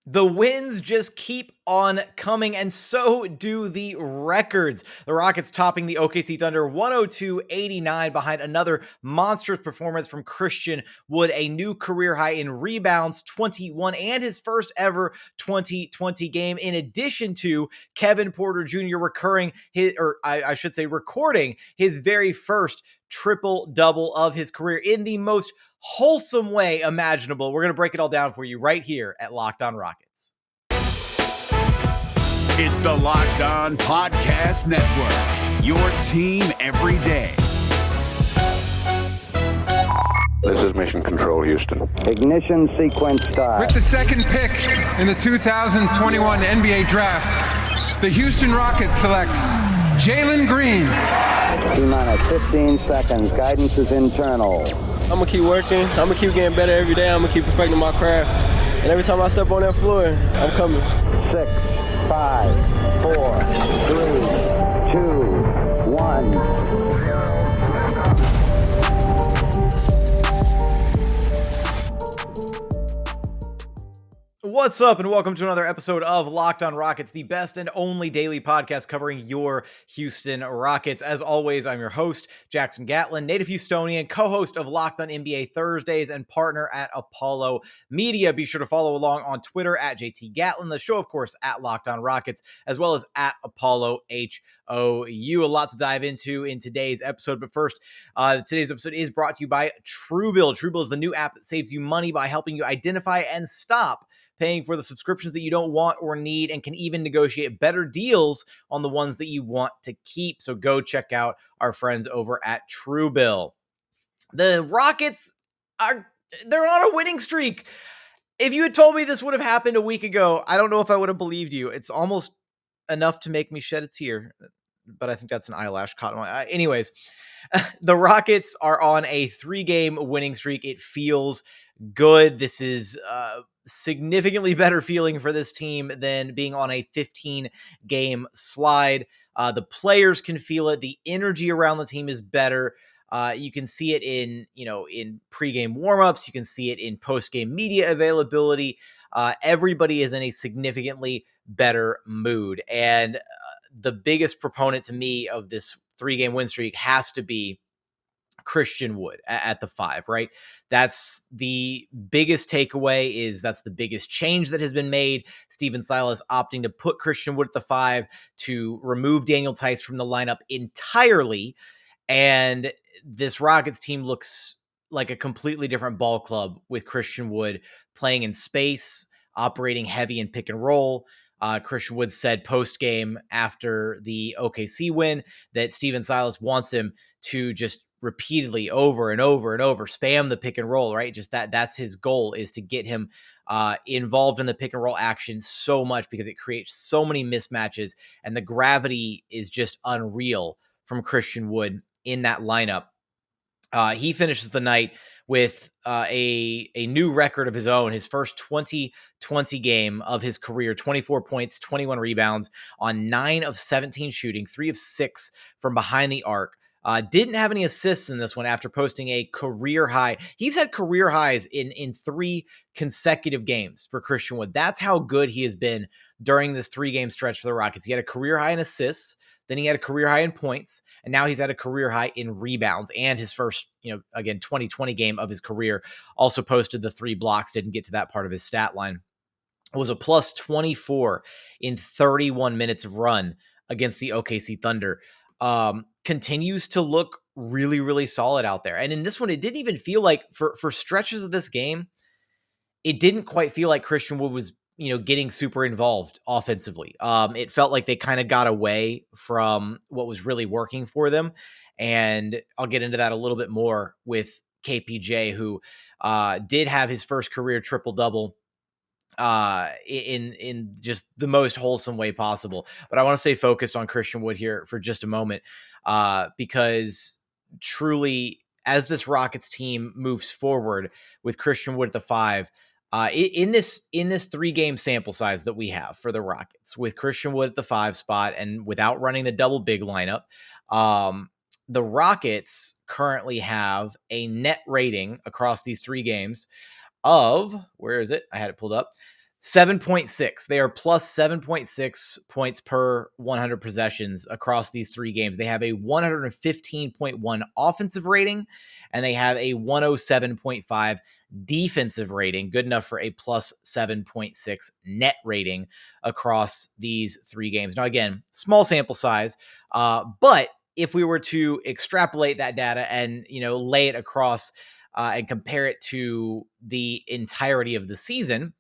The wins just keep on coming, and so do the records. The Rockets topping the OKC Thunder 102-89 behind another monstrous performance from Christian Wood, a new career high in rebounds, 21, and his first ever 2020 game, in addition to Kevin Porter Jr. recording his very first triple-double of his career in the most wholesome way imaginable. We're going to break it all down for you right here at Locked On Rockets. It's the Locked On Podcast Network, your team every day. This is Mission Control, Houston. Ignition sequence start. With the second pick in the 2021 NBA Draft, the Houston Rockets select Jalen Green. T-minus 15 seconds. Guidance is internal. I'm going to keep working. I'm going to keep getting better every day. I'm going to keep perfecting my craft. And every time I step on that floor, I'm coming. 6, 5, 4, 3, 2, 1. What's up, and welcome to another episode of Locked On Rockets, the best and only daily podcast covering your Houston Rockets. As always, I'm your host, Jackson Gatlin, native Houstonian, co-host of Locked On NBA Thursdays, and partner at Apollo Media. Be sure to follow along on Twitter at JT Gatlin, the show, of course, at Locked On Rockets, as well as at Apollo HOU. A lot to dive into in today's episode, but first, today's episode is brought to you by TrueBill. TrueBill is the new app that saves you money by helping you identify and stop paying for the subscriptions that you don't want or need, and can even negotiate better deals on the ones that you want to keep. So go check out our friends over at TrueBill. The Rockets they're on a winning streak. If you had told me this would have happened a week ago, I don't know if I would have believed you. It's almost enough to make me shed a tear, but I think that's an eyelash caught in my eye. Anyways, the Rockets are on a 3-game winning streak. It feels good. This is significantly better feeling for this team than being on a 15-game slide. The players can feel it. The energy around the team is better. You can see it in pregame warmups. You can see it in postgame media availability. Everybody is in a significantly better mood. And the biggest proponent to me of this 3-game win streak has to be Christian Wood at the 5, right? That's the biggest takeaway. That's the biggest change that has been made. Stephen Silas opting to put Christian Wood at the 5 to remove Daniel Theis from the lineup entirely. And this Rockets team looks like a completely different ball club with Christian Wood playing in space, operating heavy in pick and roll. Christian Wood said post-game after the OKC win that Stephen Silas wants him to just repeatedly over and over and over spam the pick and roll, right? Just that's his goal, is to get him involved in the pick and roll action so much, because it creates so many mismatches, and the gravity is just unreal from Christian Wood in that lineup. He finishes the night with a new record of his own, his first 2020 game of his career, 24 points, 21 rebounds on 9 of 17 shooting, 3 of 6 from behind the arc. Didn't have any assists in this one after posting a career high. He's had career highs in 3 consecutive games for Christian Wood. That's how good he has been during this 3-game stretch for the Rockets. He had a career high in assists, then he had a career high in points, and now he's had a career high in rebounds. And his first, 2020 game of his career also posted the 3 blocks, didn't get to that part of his stat line. It was a plus 24 in 31 minutes of run against the OKC Thunder. Continues to look really, really solid out there. And in this one, it didn't even feel like, for stretches of this game, it didn't quite feel like Christian Wood was, getting super involved offensively. It felt like they kind of got away from what was really working for them. And I'll get into that a little bit more with KPJ, who did have his first career triple-double in just the most wholesome way possible. But I want to stay focused on Christian Wood here for just a moment, because truly, as this Rockets team moves forward with Christian Wood at the 5, in this 3-game sample size that we have for the Rockets, with Christian Wood at the 5 spot and without running the double big lineup, the Rockets currently have a net rating across these 3 games of, where is it? I had it pulled up, 7.6. They are plus 7.6 points per 100 possessions across these three games. They have a 115.1 offensive rating, and they have a 107.5 defensive rating, good enough for a plus 7.6 net rating across these three games. Now, again, small sample size, but if we were to extrapolate that data and, lay it across and compare it to the entirety of the season,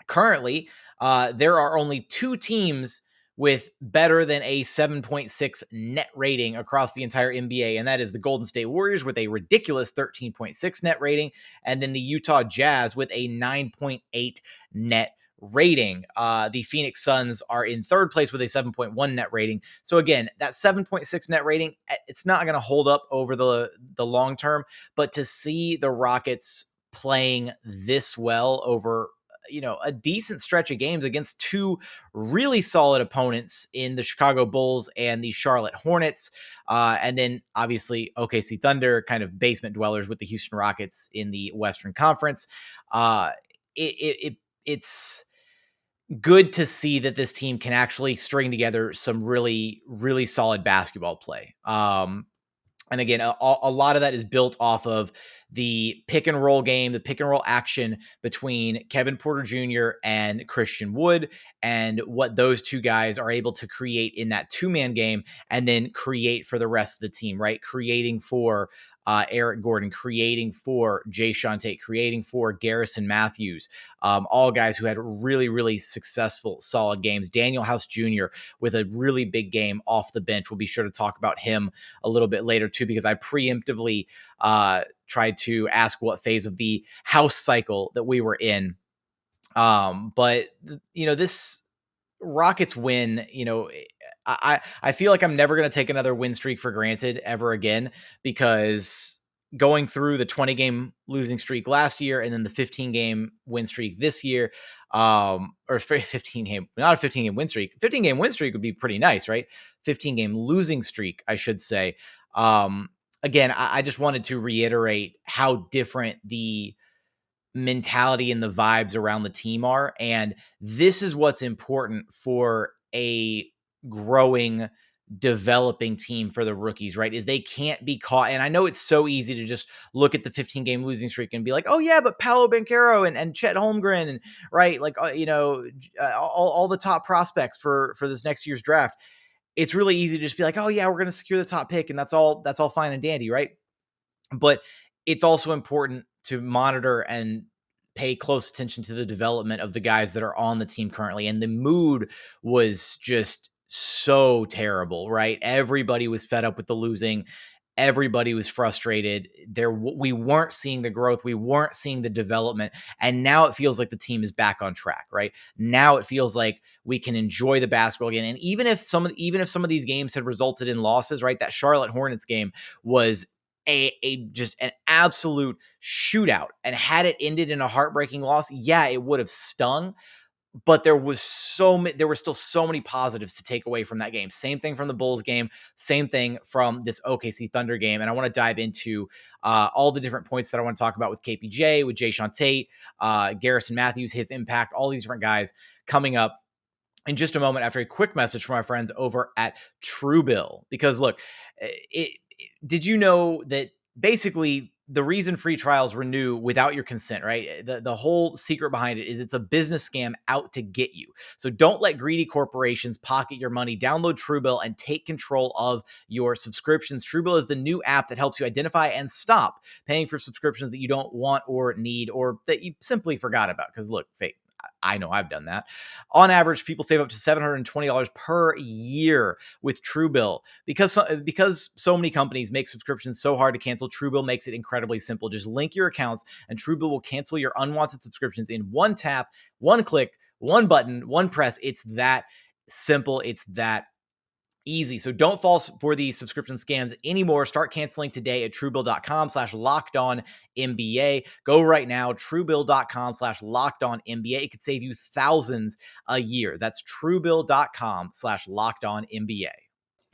currently, there are only two teams with better than a 7.6 net rating across the entire NBA, and that is the Golden State Warriors with a ridiculous 13.6 net rating, and then the Utah Jazz with a 9.8 net rating. The Phoenix Suns are in third place with a 7.1 net rating. So again, that 7.6 net rating, it's not going to hold up over the long term, but to see the Rockets playing this well over a decent stretch of games against two really solid opponents in the Chicago Bulls and the Charlotte Hornets. And then obviously OKC Thunder, kind of basement dwellers with the Houston Rockets in the Western Conference. It's good to see that this team can actually string together some really, really solid basketball play. And again, a lot of that is built off of the pick and roll game, the pick and roll action between Kevin Porter Jr. and Christian Wood, and what those two guys are able to create in that two-man game and then create for the rest of the team, right? Creating for Eric Gordon, creating for Jae'Sean Tate, creating for Garrison Mathews, all guys who had really, really successful, solid games. Danuel House Jr. with a really big game off the bench. We'll be sure to talk about him a little bit later too, because I preemptively tried to ask what phase of the house cycle that we were in. But this Rockets win, I feel like I'm never going to take another win streak for granted ever again, because going through the 20-game losing streak last year and then the 15-game win streak this year, or 15-game, not a 15-game win streak. 15-game win streak would be pretty nice, right? 15-game losing streak, I should say. Again, I just wanted to reiterate how different the mentality and the vibes around the team are. And this is what's important for a growing, developing team for the rookies, right? Is they can't be caught. And I know it's so easy to just look at the 15-game losing streak and be like, oh yeah, but Paolo Banchero and Chet Holmgren, and right, like, all the top prospects for this next year's draft. It's really easy to just be like, oh yeah, we're going to secure the top pick, and that's all fine and dandy, right? But it's also important to monitor and pay close attention to the development of the guys that are on the team currently. And the mood was just so terrible, right? Everybody was fed up with the losing. Everybody was frustrated. We weren't seeing the growth. We weren't seeing the development. And now it feels like the team is back on track, right? Now it feels like we can enjoy the basketball again. And even if some of these games had resulted in losses, right? That Charlotte Hornets game was just an absolute shootout. And had it ended in a heartbreaking loss, yeah, it would have stung. But there were still so many positives to take away from that game. Same thing from the Bulls game, same thing from this OKC Thunder game. And I want to dive into all the different points that I want to talk about with KPJ, with Jae'Sean Tate, Garrison Matthews, his impact, all these different guys coming up in just a moment after a quick message from our friends over at TrueBill. Because look, did you know that basically the reason free trials renew without your consent, right? The whole secret behind it is it's a business scam out to get you. So don't let greedy corporations pocket your money. Download TrueBill and take control of your subscriptions. TrueBill is the new app that helps you identify and stop paying for subscriptions that you don't want or need, or that you simply forgot about. Because look, I know I've done that. On average, people save up to $720 per year with TrueBill. Because so many companies make subscriptions so hard to cancel, TrueBill makes it incredibly simple. Just link your accounts and TrueBill will cancel your unwanted subscriptions in one tap, one click, one button, one press. It's that simple. It's that easy. So don't fall for the subscription scams anymore. Start canceling today at truebill.com/lockedonnba. Go right now, truebill.com/lockedonnba. It could save you thousands a year. That's truebill.com/lockedonnba.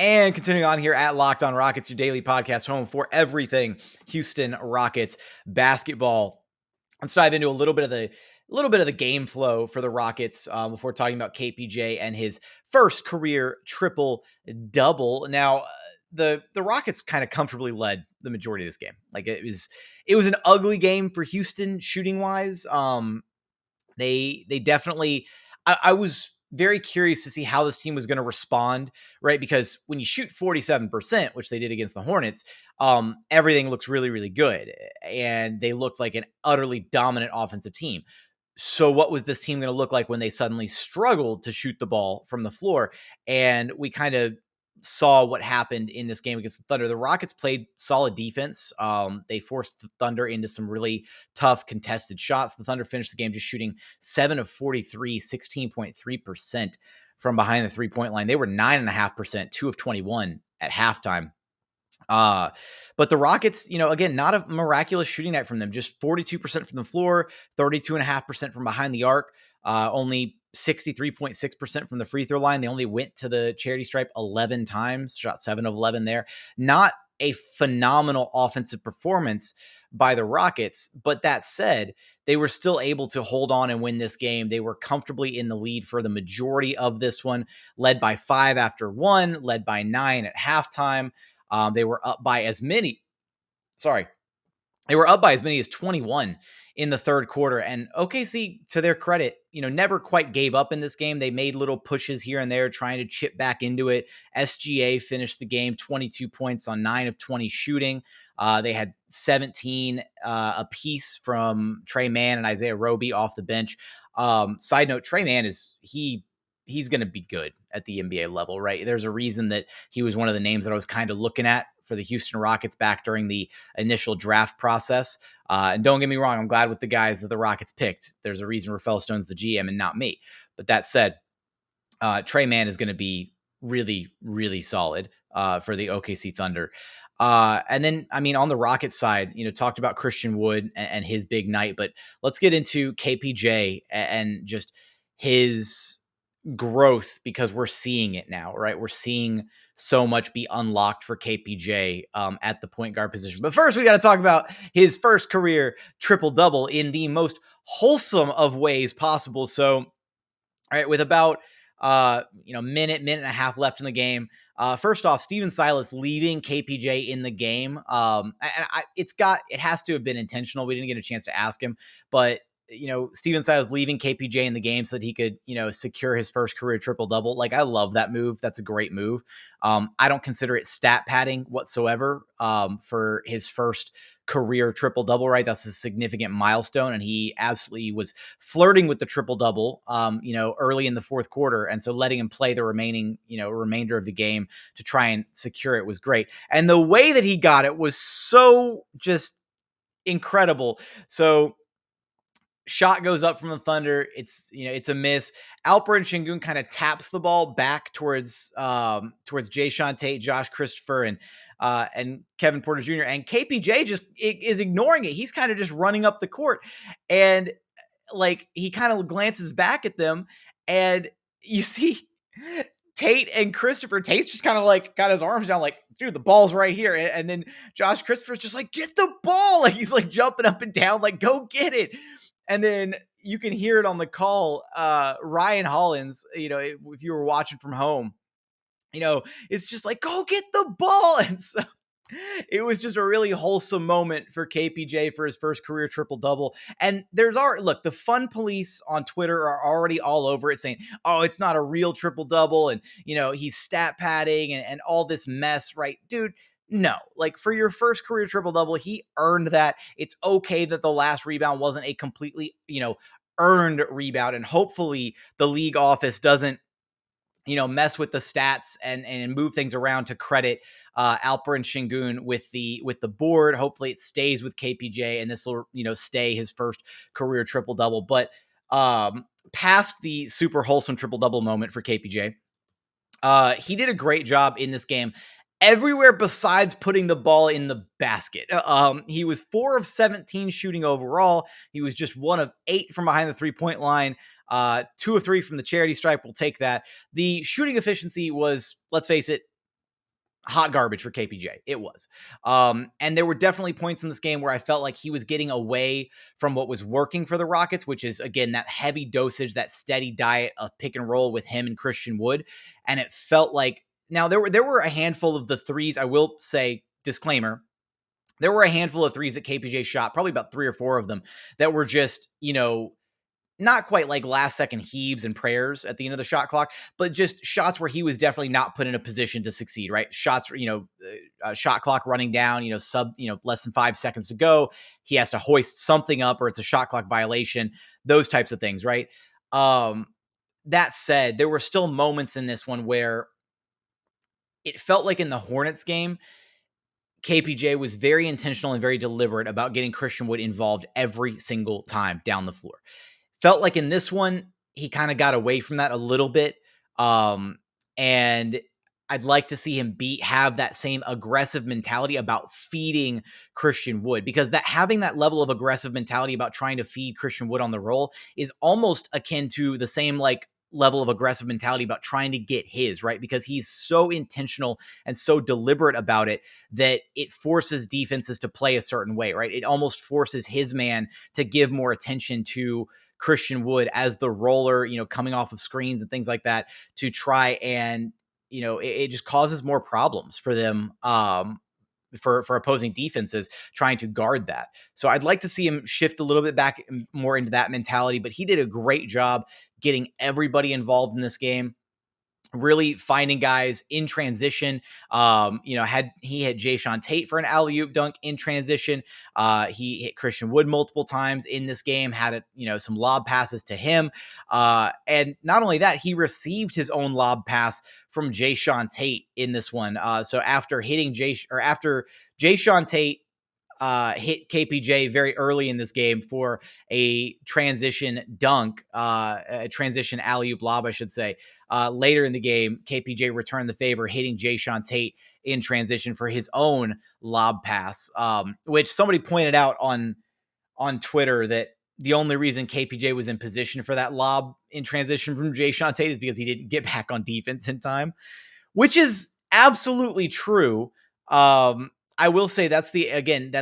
And continuing on here at Locked On Rockets, your daily podcast home for everything Houston Rockets basketball. Let's dive into a little bit of little bit of the game flow for the Rockets before talking about KPJ and his first career triple double. Now, the Rockets kind of comfortably led the majority of this game. Like it was an ugly game for Houston shooting wise. They definitely. I was very curious to see how this team was going to respond, right? Because when you shoot 47%, which they did against the Hornets, everything looks really, really good, and they looked like an utterly dominant offensive team. So what was this team going to look like when they suddenly struggled to shoot the ball from the floor? And we kind of saw what happened in this game against the Thunder. The Rockets played solid defense. They forced the Thunder into some really tough contested shots. The Thunder finished the game just shooting 7 of 43, 16.3% from behind the three-point line. They were 9.5%, 2 of 21 at halftime. But the Rockets, again, not a miraculous shooting night from them, just 42% from the floor, 32.5% from behind the arc, only 63.6% from the free throw line. They only went to the charity stripe 11 times, shot 7 of 11 there. Not a phenomenal offensive performance by the Rockets, but that said, they were still able to hold on and win this game. They were comfortably in the lead for the majority of this one, led by 5 after 1, led by 9 at halftime. They were up by as many as 21 in the third quarter. And OKC, to their credit, never quite gave up in this game. They made little pushes here and there, trying to chip back into it. SGA finished the game 22 points on 9 of 20 shooting. They had 17 apiece from Trey Mann and Isaiah Roby off the bench. Side note, Trey Mann he's going to be good at the NBA level, right? There's a reason that he was one of the names that I was kind of looking at for the Houston Rockets back during the initial draft process. And don't get me wrong, I'm glad with the guys that the Rockets picked. There's a reason Rafael Stone's the GM and not me. But that said, Trey Mann is going to be really, really solid for the OKC Thunder. And then, on the Rockets side, talked about Christian Wood and his big night, but let's get into KPJ and just his growth, because we're seeing it now, right? We're seeing so much be unlocked for KPJ at the point guard position. But first, we got to talk about his first career triple-double in the most wholesome of ways possible. So, all right, with about minute and a half left in the game. First off, Steven Silas leaving KPJ in the game. It has to have been intentional. We didn't get a chance to ask him, but Steven Silas leaving KPJ in the game so that he could, secure his first career triple-double. Like, I love that move. That's a great move. I don't consider it stat padding whatsoever for his first career triple-double, right? That's a significant milestone, and he absolutely was flirting with the triple-double, early in the fourth quarter, and so letting him play the remainder of the game to try and secure it was great. And the way that he got it was so just incredible. So shot goes up from the Thunder. It's a miss. Alfred Shingoon kind of taps the ball back towards Jae'Sean Tate, Josh Christopher, and Kevin Porter Jr. And KPJ just is ignoring it. He's kind of just running up the court, and like he kind of glances back at them, and you see Tate and Christopher. Tate's just kind of like got his arms down, like, dude, the ball's right here. And then Josh Christopher's just like, get the ball. Like, he's like jumping up and down, like, go get it. And then you can hear it on the call. Ryan Hollins, if you were watching from home, it's just like, go get the ball. And so it was just a really wholesome moment for KPJ for his first career triple-double. And the fun police on Twitter are already all over it saying, oh, it's not a real triple-double. And, he's stat padding and all this mess, right? Dude, no, like, for your first career triple-double, he earned that. It's okay that the last rebound wasn't a completely, earned rebound. And hopefully the league office doesn't, mess with the stats and move things around to credit Alperen Shingoon with the board. Hopefully it stays with KPJ, and this will, stay his first career triple-double. But past the super wholesome triple-double moment for KPJ, he did a great job in this game everywhere besides putting the ball in the basket. He was 4 of 17 shooting overall. He was just 1 of 8 from behind the three-point line. 2 of 3 from the charity stripe. We'll take that. The shooting efficiency was, let's face it, hot garbage for KPJ. It was. And there were definitely points in this game where I felt like he was getting away from what was working for the Rockets, which is, again, that heavy dosage, that steady diet of pick and roll with him and Christian Wood. And it felt like, now there were a handful of the threes, I will say, disclaimer, there were a handful of threes that KPJ shot, probably about 3 or 4 of them, that were just, not quite like last second heaves and prayers at the end of the shot clock, but just shots where he was definitely not put in a position to succeed, right? Shots, shot clock running down, less than 5 seconds to go. He has to hoist something up or it's a shot clock violation, those types of things, right? That said, there were still moments in this one where it felt like in the Hornets game, KPJ was very intentional and very deliberate about getting Christian Wood involved every single time down the floor. Felt like in this one, he kind of got away from that a little bit. And I'd like to see him have that same aggressive mentality about feeding Christian Wood, because having that level of aggressive mentality about trying to feed Christian Wood on the roll is almost akin to the same level of aggressive mentality about trying to get his, right? Because he's so intentional and so deliberate about it that it forces defenses to play a certain way, right? It almost forces his man to give more attention to Christian Wood as the roller, coming off of screens and things like that, to try and, it just causes more problems for them, for opposing defenses trying to guard that. So I'd like to see him shift a little bit back more into that mentality, but he did a great job getting everybody involved in this game, really finding guys in transition. He had Jae'Sean Tate for an alley-oop dunk in transition. He hit Christian Wood multiple times in this game, had some lob passes to him. And not only that, he received his own lob pass from Jae'Sean Tate in this one. So after Jae'Sean Tate hit KPJ very early in this game for a transition dunk, a transition alley-oop lob, I should say. Later in the game, KPJ returned the favor, hitting Jae'Sean Tate in transition for his own lob pass, which somebody pointed out on Twitter that the only reason KPJ was in position for that lob in transition from Jae'Sean Tate is because he didn't get back on defense in time, which is absolutely true. I will say that's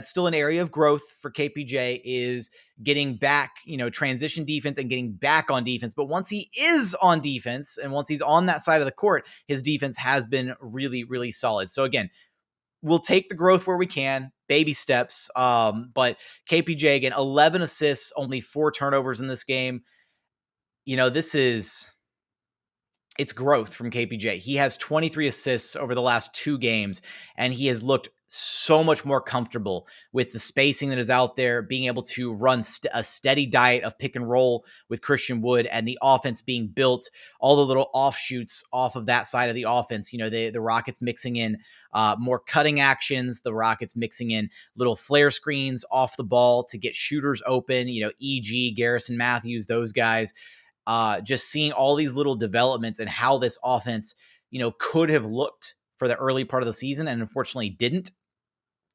still an area of growth for KPJ, is getting back, transition defense and getting back on defense. But once he is on defense and once he's on that side of the court, his defense has been really, really solid. So again, we'll take the growth where we can, baby steps. But KPJ, again, 11 assists, only 4 turnovers in this game. It's growth from KPJ. He has 23 assists over the last 2 games, and he has looked so much more comfortable with the spacing that is out there, being able to run a steady diet of pick and roll with Christian Wood, and the offense being built, all the little offshoots off of that side of the offense. The Rockets mixing in more cutting actions, the Rockets mixing in little flare screens off the ball to get shooters open, e.g. Garrison Mathews, those guys. Just seeing all these little developments and how this offense, could have looked for the early part of the season and unfortunately didn't.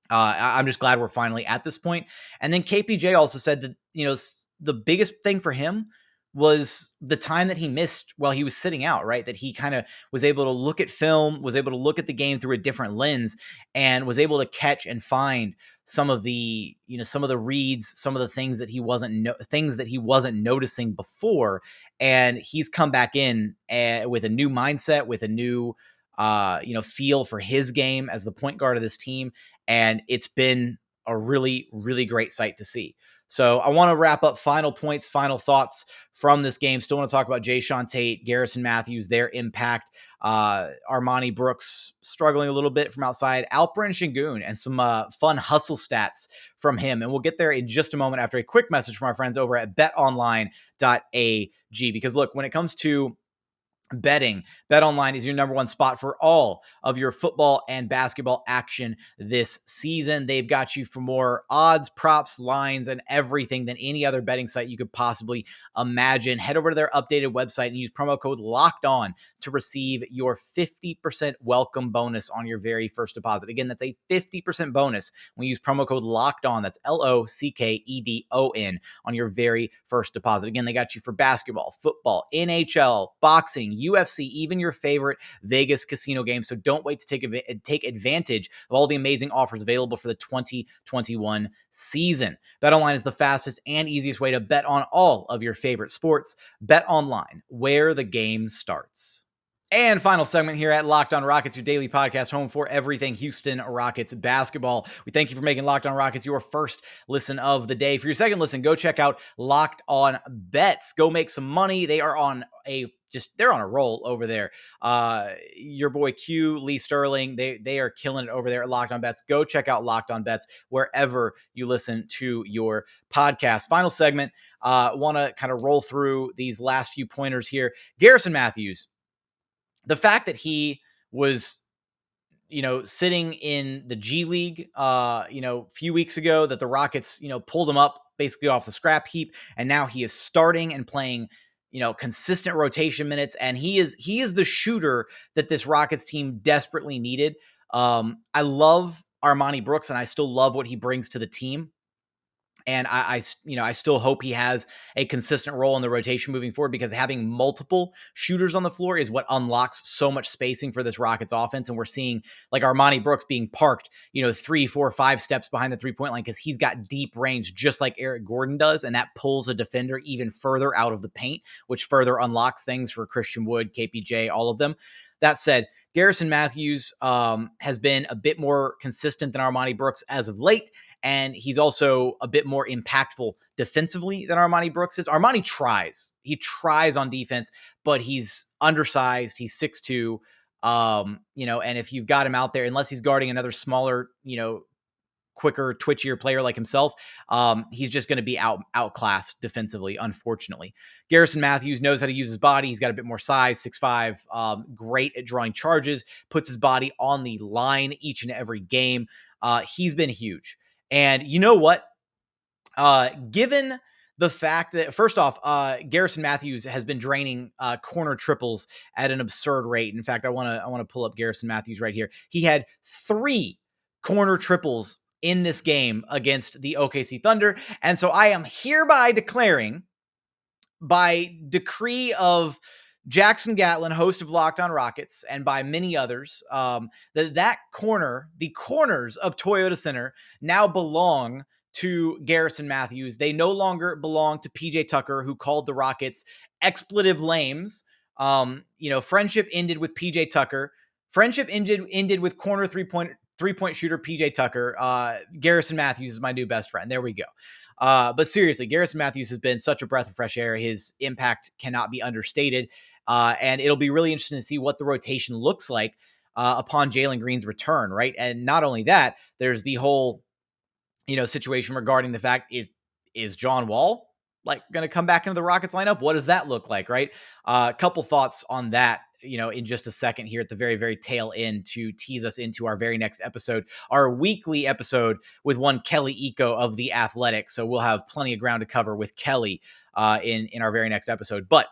I'm just glad we're finally at this point. And then KPJ also said that, the biggest thing for him was the time that he missed while he was sitting out, right? That he kind of was able to look at film, was able to look at the game through a different lens, and was able to catch and find some of the reads, some of the things that he wasn't noticing before. And he's come back in with a new mindset, with a new, feel for his game as the point guard of this team. And it's been a really, really great sight to see. So I want to wrap up final points, final thoughts from this game. Still want to talk about Jae'Sean Tate, Garrison Matthews, their impact. Armani Brooks struggling a little bit from outside. Alperen Shingoon and some fun hustle stats from him. And we'll get there in just a moment after a quick message from our friends over at betonline.ag. Because look, when it comes to betting, BetOnline is your number one spot for all of your football and basketball action this season. They've got you for more odds, props, lines, and everything than any other betting site you could possibly imagine. Head over to their updated website and use promo code LOCKEDON to receive your 50% welcome bonus on your very first deposit. Again, that's a 50% bonus when you use promo code LOCKEDON. That's LOCKEDON on your very first deposit. Again, they got you for basketball, football, NHL, boxing, UFC, even your favorite Vegas casino games. So don't wait to take advantage of all the amazing offers available for the 2021 season. BetOnline is the fastest and easiest way to bet on all of your favorite sports. Bet online, where the game starts. And final segment here at Locked On Rockets, your daily podcast home for everything Houston Rockets basketball. We thank you for making Locked On Rockets your first listen of the day. For your second listen, go check out Locked On Bets. Go make some money. They are on they're on a roll over there. Your boy Q, Lee Sterling, they are killing it over there at Locked On Bets. Go check out Locked On Bets wherever you listen to your podcast. Final segment, want to kind of roll through these last few pointers here. Garrison Mathews. The fact that he was, sitting in the G League, a few weeks ago, that the Rockets, pulled him up basically off the scrap heap, and now he is starting and playing, consistent rotation minutes, and he is the shooter that this Rockets team desperately needed. I love Armoni Brooks, and I still love what he brings to the team. And I still hope he has a consistent role in the rotation moving forward, because having multiple shooters on the floor is what unlocks so much spacing for this Rockets offense. And we're seeing like Armoni Brooks being parked, 3, 4, 5 steps behind the 3-point line because he's got deep range, just like Eric Gordon does. And that pulls a defender even further out of the paint, which further unlocks things for Christian Wood, KPJ, all of them. That said, Garrison Mathews has been a bit more consistent than Armoni Brooks as of late, and he's also a bit more impactful defensively than Armoni Brooks is. Armoni tries. He tries on defense, but he's undersized. He's 6'2", and if you've got him out there, unless he's guarding another smaller, quicker, twitchier player like himself, he's just going to be outclassed defensively, unfortunately. Garrison Mathews knows how to use his body. He's got a bit more size, 6'5", great at drawing charges, puts his body on the line each and every game. He's been huge. And you know what? Given the fact that, first off, Garrison Mathews has been draining corner triples at an absurd rate. In fact, I want to pull up Garrison Mathews right here. He had 3 corner triples in this game against the OKC Thunder. And so I am hereby declaring, by decree of Jackson Gatlin, host of Locked On Rockets, and by many others, the corners of Toyota Center now belong to Garrison Mathews. They no longer belong to PJ Tucker, who called the Rockets expletive lames. Friendship ended with PJ Tucker. Friendship ended with corner three-point shooter PJ Tucker. Garrison Mathews is my new best friend. There we go. But seriously, Garrison Mathews has been such a breath of fresh air. His impact cannot be understated. And it'll be really interesting to see what the rotation looks like upon Jalen Green's return, right? And not only that, there's the whole, situation regarding the fact, is John Wall going to come back into the Rockets lineup? What does that look like, right? A couple thoughts on that, in just a second here at the very, very tail end, to tease us into our very next episode, our weekly episode with one Kelly Eco of The Athletic. So we'll have plenty of ground to cover with Kelly in our very next episode. But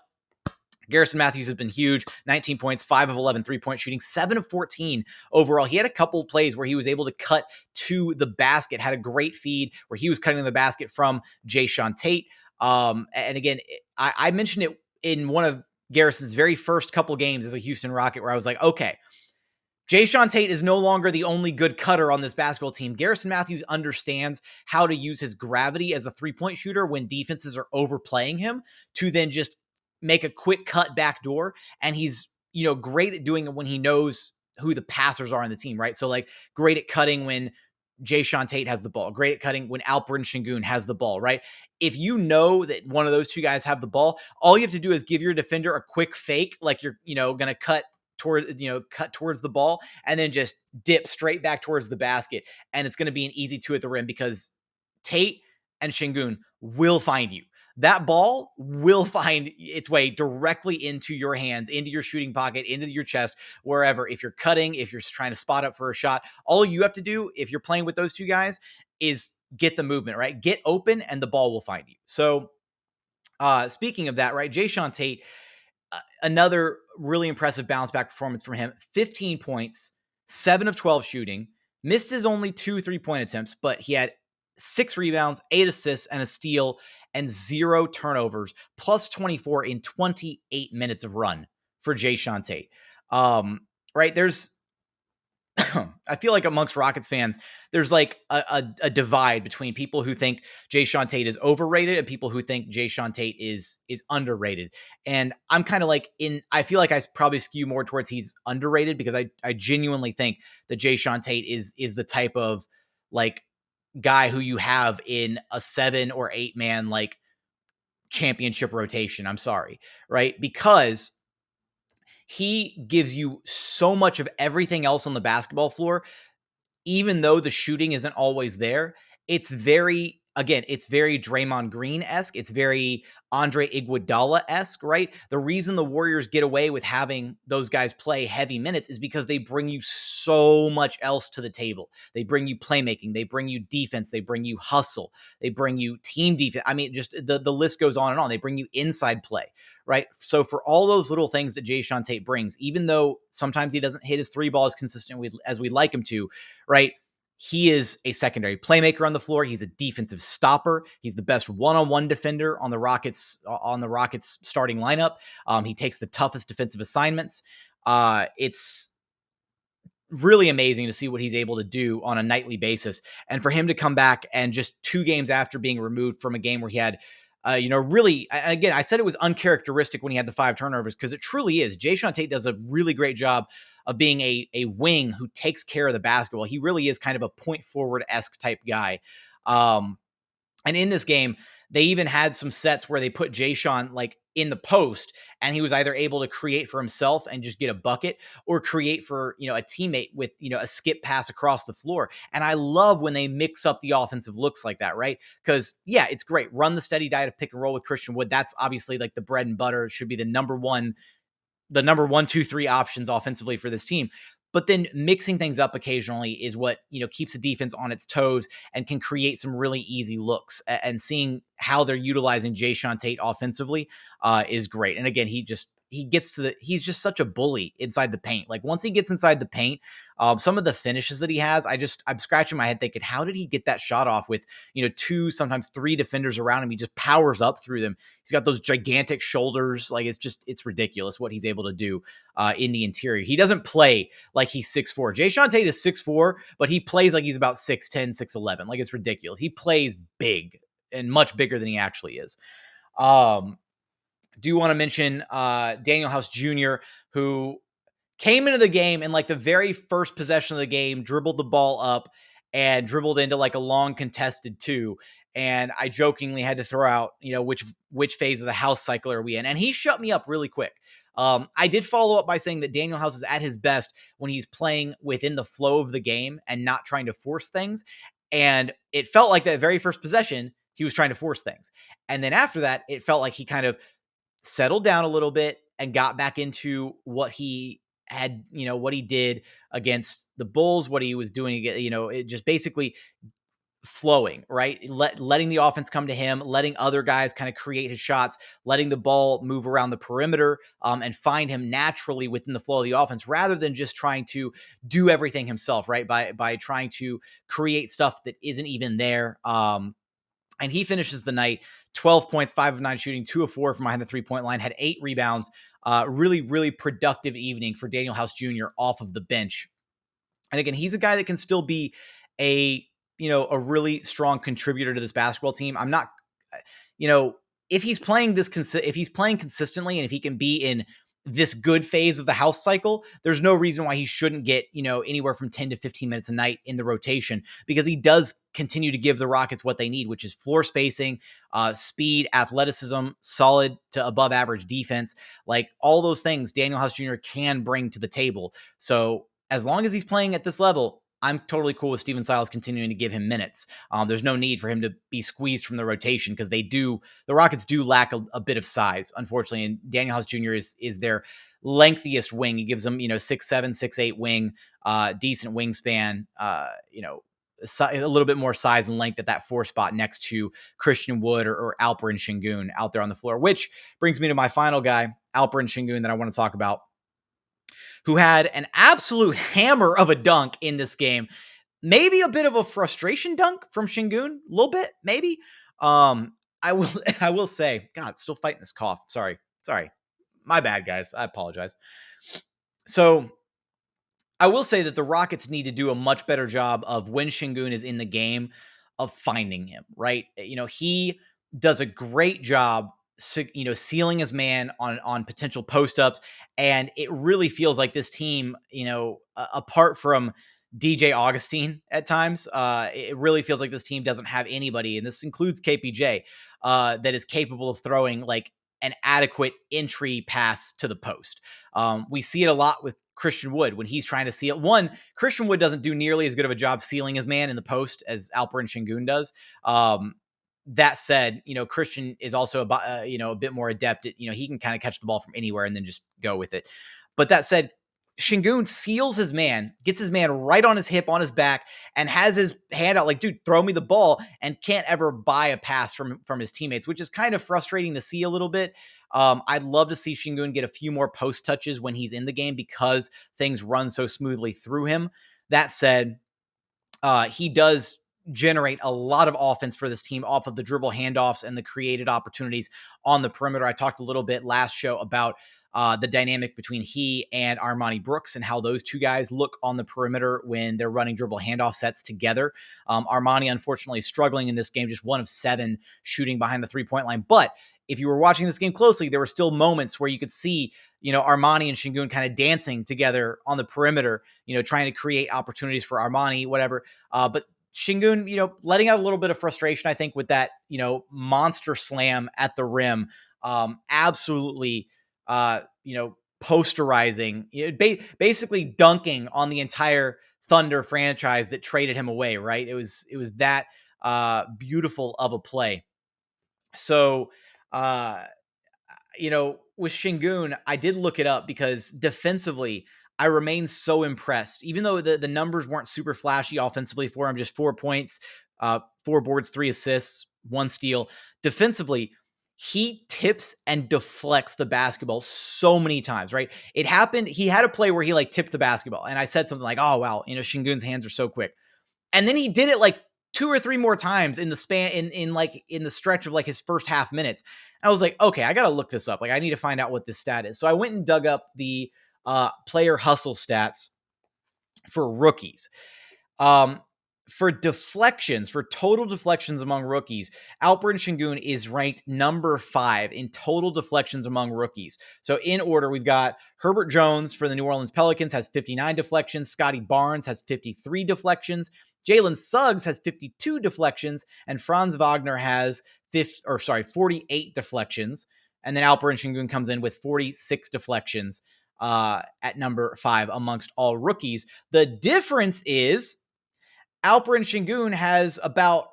Garrison Mathews has been huge. 19 points, 5 of 11 3-point shooting, 7 of 14 overall. He had a couple plays where he was able to cut to the basket, had a great feed where he was cutting the basket from Jae'Sean Tate. And again, I mentioned it in one of Garrison's very first couple games as a Houston Rocket, where I was like, okay, Jae'Sean Tate is no longer the only good cutter on this basketball team. Garrison Mathews understands how to use his gravity as a 3-point shooter when defenses are overplaying him, to then just make a quick cut backdoor. And he's, great at doing it when he knows who the passers are on the team, right? So great at cutting when Jae'Sean Tate has the ball, great at cutting when Alperen Shingoon has the ball, right? If you know that one of those two guys have the ball, all you have to do is give your defender a quick fake, like you're, going to cut towards the ball, and then just dip straight back towards the basket. And it's going to be an easy 2 at the rim, because Tate and Sengun will find you. That ball will find its way directly into your hands, into your shooting pocket, into your chest, wherever. If you're cutting, if you're trying to spot up for a shot, all you have to do, if you're playing with those two guys, is get the movement, right? Get open and the ball will find you. So speaking of that, right, Jae'Sean Tate, another really impressive bounce back performance from him. 15 points, 7 of 12 shooting, missed his only 2 3-point attempts, but he had 6 rebounds, 8 assists, and a steal, and 0 turnovers, plus 24 in 28 minutes of run for Jae'Sean Tate. Right? There's I feel like amongst Rockets fans, there's like a divide between people who think Jae'Sean Tate is overrated and people who think Jae'Sean Tate is underrated. And I'm kind of like I feel like I probably skew more towards he's underrated because I genuinely think that Jae'Sean Tate is the type of like guy who you have in a 7 or 8 man like championship rotation. I'm sorry, right? Because he gives you so much of everything else on the basketball floor, even though the shooting isn't always there. It's very Draymond Green-esque. It's very Andre Iguodala-esque, right? The reason the Warriors get away with having those guys play heavy minutes is because they bring you so much else to the table. They bring you playmaking. They bring you defense. They bring you hustle. They bring you team defense. I mean, just the list goes on and on. They bring you inside play, right? So for all those little things that Jae'Sean Tate brings, even though sometimes he doesn't hit his three ball as consistently as we'd like him to, right? He is a secondary playmaker on the floor. He's a defensive stopper. He's the best one-on-one defender on the Rockets starting lineup. He takes the toughest defensive assignments. It's really amazing to see what he's able to do on a nightly basis. And for him to come back and just 2 games after being removed from a game where he had really, again, I said it was uncharacteristic when he had the 5 turnovers because it truly is. Jae'Sean Tate does a really great job of being a wing who takes care of the basketball. He really is kind of a point forward-esque type guy. And in this game, they even had some sets where they put Jae'Sean like in the post and he was either able to create for himself and just get a bucket or create for, a teammate with, a skip pass across the floor. And I love when they mix up the offensive looks like that, right? Because yeah, it's great. Run the steady diet of pick and roll with Christian Wood. That's obviously like the bread and butter. It should be the number 1, 2, 3 options offensively for this team. But then mixing things up occasionally is what, keeps the defense on its toes and can create some really easy looks. And seeing how they're utilizing Jae'Sean Tate offensively is great. And again, he's just such a bully inside the paint. Like once he gets inside the paint, some of the finishes that he has, I'm scratching my head thinking, how did he get that shot off with, 2, sometimes 3 defenders around him? He just powers up through them. He's got those gigantic shoulders. Like it's ridiculous what he's able to do in the interior. He doesn't play like he's 6'4". Jae'Sean Tate is 6'4", but he plays like he's about 6'10", 6'11". Like it's ridiculous. He plays big and much bigger than he actually is. Do want to mention Danuel House Jr., who came into the game and like the very first possession of the game, dribbled the ball up and dribbled into like a long contested 2. And I jokingly had to throw out, which phase of the house cycle are we in? And he shut me up really quick. I did follow up by saying that Danuel House is at his best when he's playing within the flow of the game and not trying to force things. And it felt like that very first possession, he was trying to force things. And then after that, it felt like he kind of settled down a little bit and got back into what he had, what he did against the Bulls, what he was doing, it just basically flowing, right? Letting the offense come to him, letting other guys kind of create his shots, letting the ball move around the perimeter and find him naturally within the flow of the offense rather than just trying to do everything himself, right? By trying to create stuff that isn't even there. And he finishes the night 12 points, 5 of 9 shooting, 2 of 4 from behind the 3-point line, had 8 rebounds. Really, really productive evening for Danuel House Jr. off of the bench. And again, he's a guy that can still be a really strong contributor to this basketball team. I'm not, if he's playing consistently and if he can be in this good phase of the house cycle, there's no reason why he shouldn't get, anywhere from 10 to 15 minutes a night in the rotation because he does continue to give the Rockets what they need, which is floor spacing, speed, athleticism, solid to above average defense. Like all those things Danuel House Jr. can bring to the table. So as long as he's playing at this level, I'm totally cool with Steven Silas continuing to give him minutes. There's no need for him to be squeezed from the rotation because the Rockets do lack a bit of size, unfortunately. And Danuel House Jr. is their lengthiest wing. He gives them, 6'7", 6'8" wing, decent wingspan, a little bit more size and length at that 4 spot next to Christian Wood or Alperen Shingoon out there on the floor, which brings me to my final guy, Alperen Shingoon, that I want to talk about, who had an absolute hammer of a dunk in this game. Maybe a bit of a frustration dunk from Sengun, a little bit, maybe. I will say, God, still fighting this cough. Sorry. My bad, guys. I apologize. So I will say that the Rockets need to do a much better job of when Sengun is in the game of finding him, right? He does a great job, sealing his man on potential post-ups. And it really feels like this team, apart from DJ Augustine at times, it really feels like this team doesn't have anybody, and this includes KPJ, that is capable of throwing like an adequate entry pass to the post. We see it a lot with Christian Wood when he's trying to seal. One, Christian Wood doesn't do nearly as good of a job sealing his man in the post as Alperen Shingoon does. That said, Christian is also a bit more adept at, he can kind of catch the ball from anywhere and then just go with it. But that said, Shingoon seals his man, gets his man right on his hip, on his back, and has his hand out like, dude, throw me the ball, and can't ever buy a pass from his teammates, which is kind of frustrating to see a little bit. I'd love to see Shingoon get a few more post touches when he's in the game because things run so smoothly through him. That said, he does generate a lot of offense for this team off of the dribble handoffs and the created opportunities on the perimeter. I talked a little bit last show about the dynamic between he and Armani Brooks and how those two guys look on the perimeter when they're running dribble handoff sets together. Armani, unfortunately, is struggling in this game, just 1 of 7 shooting behind the 3-point line. But if you were watching this game closely, there were still moments where you could see, Armani and Shingoon kind of dancing together on the perimeter, trying to create opportunities for Armani, whatever. But Shingoon, letting out a little bit of frustration, I think, with that, monster slam at the rim. Absolutely, posterizing, basically dunking on the entire Thunder franchise that traded him away, right? It was that beautiful of a play. So, with Shingoon, I did look it up because defensively, I remain so impressed. Even though the numbers weren't super flashy offensively for him, just 4 points, 4 boards, 3 assists, 1 steal. Defensively, he tips and deflects the basketball so many times, right? It happened. He had a play where he like tipped the basketball, and I said something like, "Oh wow, Shingoon's hands are so quick," and then he did it like 2 or 3 more times in the span in the stretch of like his first half minutes. And I was like, okay, I got to look this up. Like I need to find out what this stat is. So I went and dug up the player hustle stats for rookies. For deflections, for total deflections among rookies, Alperen Shingoon is ranked number 5 in total deflections among rookies. So in order, we've got Herbert Jones for the New Orleans Pelicans has 59 deflections. Scotty Barnes has 53 deflections. Jalen Suggs has 52 deflections, and Franz Wagner has 48 deflections. And then Alperen Shingoon comes in with 46 deflections at number 5 amongst all rookies. The difference is Alperen Shingoon has about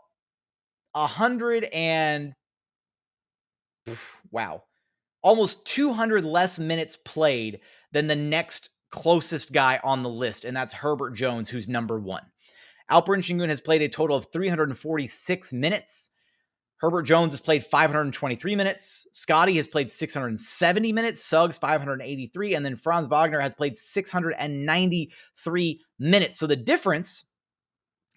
almost 200 less minutes played than the next closest guy on the list, and that's Herbert Jones, who's number 1. Alperen Shingoon has played a total of 346 minutes. Herbert Jones has played 523 minutes. Scotty has played 670 minutes. Suggs 583. And then Franz Wagner has played 693 minutes. So the difference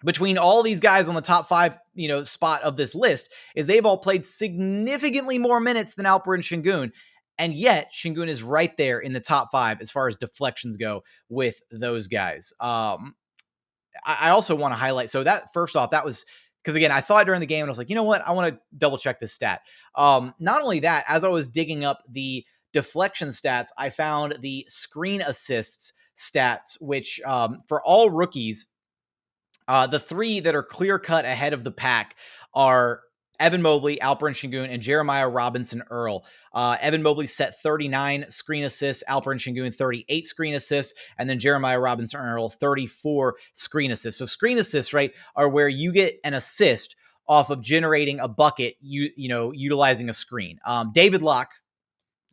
between all these guys on the top 5, spot of this list is they've all played significantly more minutes than Alperen Shingoon. And yet Shingoon is right there in the top 5 as far as deflections go with those guys. I also want to highlight, so that first off, that was because again, I saw it during the game and I was like, you know what? I want to double check this stat. Not only that, as I was digging up the deflection stats, I found the screen assists stats, which for all rookies, the 3 that are clear cut ahead of the pack are Evan Mobley, Alperen Shingoon, and Jeremiah Robinson Earl. Evan Mobley set 39 screen assists, Alperen Shingoon 38 screen assists, and then Jeremiah Robinson Earl 34 screen assists. So screen assists, right, are where you get an assist off of generating a bucket, utilizing a screen. David Locke,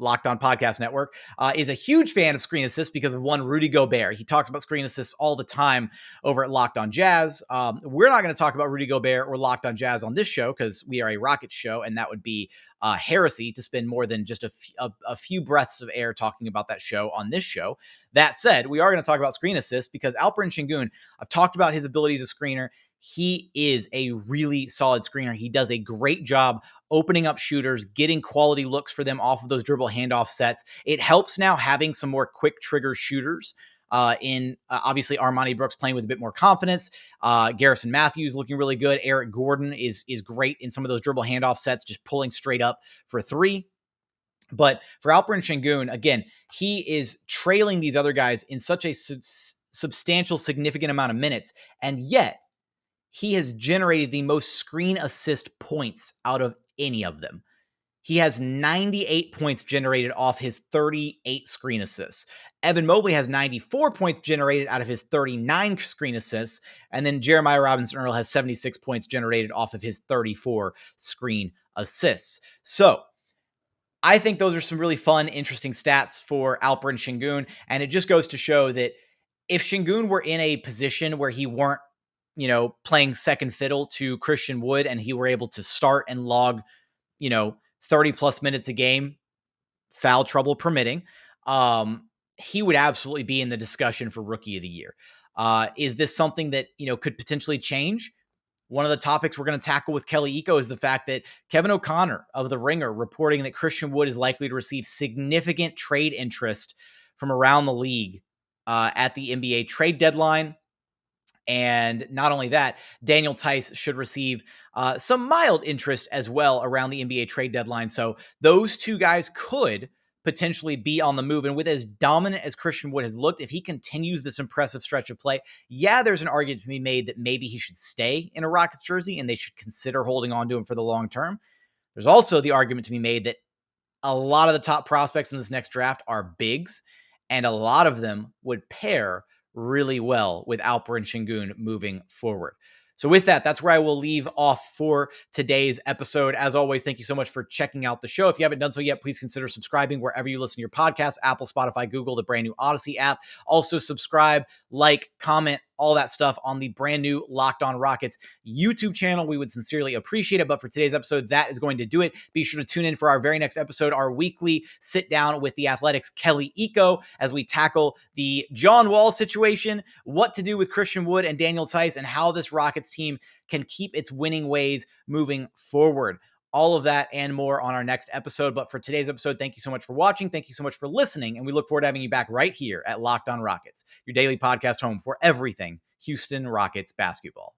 Locked On Podcast Network, is a huge fan of screen assists because of one Rudy Gobert. He talks about screen assists all the time over at Locked On Jazz. We're not going to talk about Rudy Gobert or Locked On Jazz on this show because we are a Rockets show, and that would be heresy to spend more than just a few breaths of air talking about that show on this show. That said, we are going to talk about screen assists because Alperen Shingoon, I've talked about his ability as a screener. he is a really solid screener. He does a great job opening up shooters, getting quality looks for them off of those dribble handoff sets. It helps now having some more quick trigger shooters. Obviously Armani Brooks playing with a bit more confidence. Garrison Mathews looking really good. Eric Gordon is great in some of those dribble handoff sets, just pulling straight up for three. But for Alperen Shingoon, again, he is trailing these other guys in such a substantial, significant amount of minutes, and yet he has generated the most screen assist points out of any of them. He has 98 points generated off his 38 screen assists. Evan Mobley has 94 points generated out of his 39 screen assists. And then Jeremiah Robinson-Earl has 76 points generated off of his 34 screen assists. So I think those are some really fun, interesting stats for Alperen Shingoon. And it just goes to show that if Sengun were in a position where he weren't, playing second fiddle to Christian Wood and he were able to start and log, 30 plus minutes a game, foul trouble permitting, he would absolutely be in the discussion for Rookie of the Year. Is this something that, could potentially change? One of the topics we're going to tackle with Kelly Eco is the fact that Kevin O'Connor of The Ringer reporting that Christian Wood is likely to receive significant trade interest from around the league at the NBA trade deadline. And not only that, Daniel Theis should receive some mild interest as well around the NBA trade deadline. So those two guys could potentially be on the move. And with as dominant as Christian Wood has looked, if he continues this impressive stretch of play, there's an argument to be made that maybe he should stay in a Rockets jersey and they should consider holding on to him for the long term. There's also the argument to be made that a lot of the top prospects in this next draft are bigs, and a lot of them would pair really well with Alperen Shingoon moving forward. So with that, that's where I will leave off for today's episode. As always, thank you so much for checking out the show. If you haven't done so yet, please consider subscribing wherever you listen to your podcasts, Apple, Spotify, Google, the brand new Odyssey app. Also subscribe, like, comment, all that stuff on the brand new Locked On Rockets YouTube channel. We would sincerely appreciate it. But for today's episode, that is going to do it. Be sure to tune in for our very next episode, our weekly sit down with the Athletic's Kelly Eco, as we tackle the John Wall situation, what to do with Christian Wood and Daniel Theis, and how this Rockets team can keep its winning ways moving forward. All of that and more on our next episode. But for today's episode, thank you so much for watching. Thank you so much for listening. And we look forward to having you back right here at Locked On Rockets, your daily podcast home for everything Houston Rockets basketball.